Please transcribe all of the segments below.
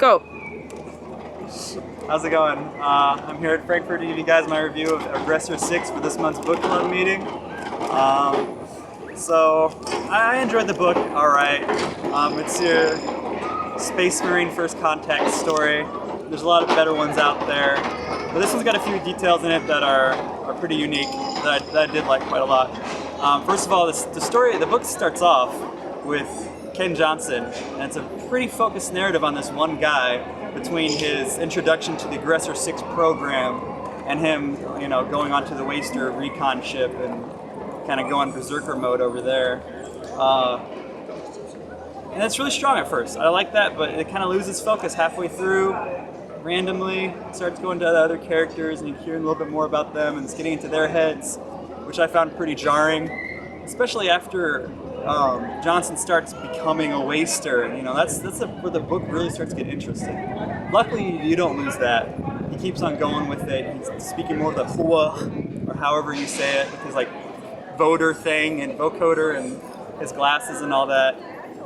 Go. How's it going? I'm here at Frankfurt to give you guys my review of Aggressor Six for this month's book club meeting. So I enjoyed the book. All right, it's your Space Marine First Contact story. There's a lot of better ones out there, but this one's got a few details in it that are pretty unique that I did like quite a lot. First of all, the book starts off with Ken Johnson, and it's a pretty focused narrative on this one guy between his introduction to the Aggressor Six program and him, going onto the Waster recon ship and kind of going berserker mode over there. And it's really strong at first. I like that, but it kind of loses focus halfway through. Randomly starts going to the other characters, and you hear a little bit more about them, and it's getting into their heads, which I found pretty jarring, especially after Johnson starts becoming a waster. That's where the book really starts to get interesting. Luckily, you don't lose that. He keeps on going with it. He's speaking more of the hua, or however you say it, with his voter thing and vocoder and his glasses and all that.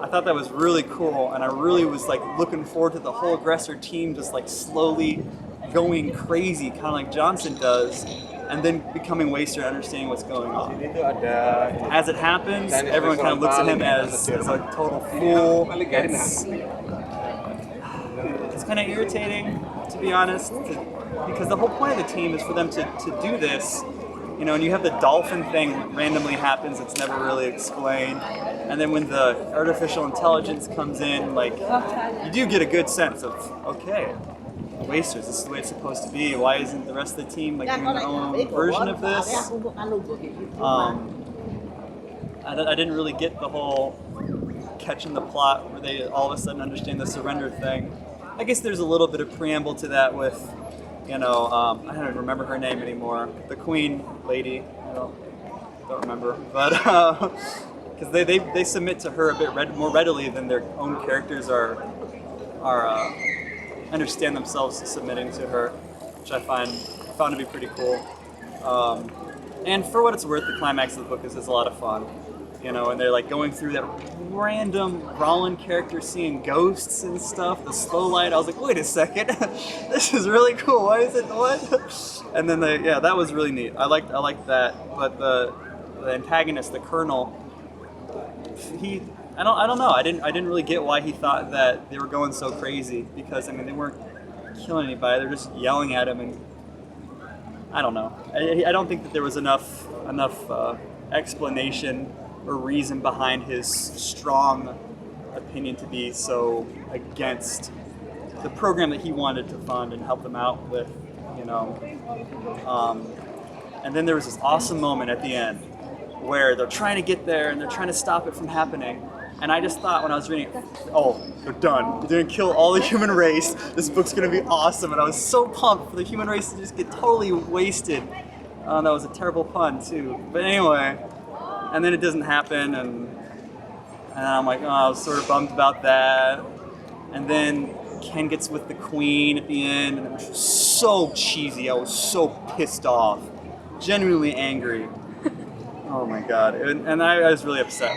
I thought that was really cool, and I really was looking forward to the whole Aggressor team just slowly going crazy, kind of like Johnson does, and then becoming waster and understanding what's going on. As it happens, everyone kind of looks at him as a total fool. It's kind of irritating, to be honest, because the whole point of the team is for them to do this. And you have the dolphin thing randomly happens, it's never really explained. And then when the artificial intelligence comes in, you do get a good sense of, okay, wasters, this is the way it's supposed to be. Why isn't the rest of the team doing their own version of this? I didn't really get the whole catching the plot where they all of a sudden understand the surrender thing. I guess there's a little bit of preamble to that with, I don't remember her name anymore. The Queen lady, I don't remember, but because they submit to her a bit more readily than their own characters are understand themselves submitting to her, which I found to be pretty cool. And for what it's worth, the climax of the book is a lot of fun. And they're going through that random Rollin character seeing ghosts and stuff, the slow light. I was like, wait a second, this is really cool. Why is it what? And then that was really neat. I liked that. But the antagonist, the Colonel, I don't know. I didn't really get why he thought that they were going so crazy, because they weren't killing anybody. They're just yelling at him, and I don't know. I don't think that there was enough explanation or reason behind his strong opinion to be so against the program that he wanted to fund and help them out with, And then there was this awesome moment at the end where they're trying to get there and they're trying to stop it from happening. And I just thought when I was reading it, oh, they're done. They're gonna kill all the human race. This book's gonna be awesome. And I was so pumped for the human race to just get totally wasted. That was a terrible pun too. But anyway, and then it doesn't happen, and I'm like, oh, I was sort of bummed about that. And then Ken gets with the Queen at the end, and it was so cheesy. I was so pissed off, genuinely angry. Oh my god! And I was really upset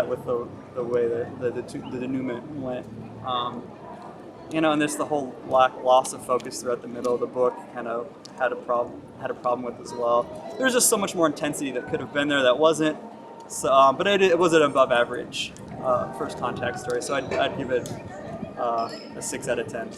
with the way the denouement went. And there's the whole loss of focus throughout the middle of the book. Kind of had a problem with as well. There's just so much more intensity that could have been there that wasn't. So, but it was an above average first contact story. So I'd give it a 6 out of 10.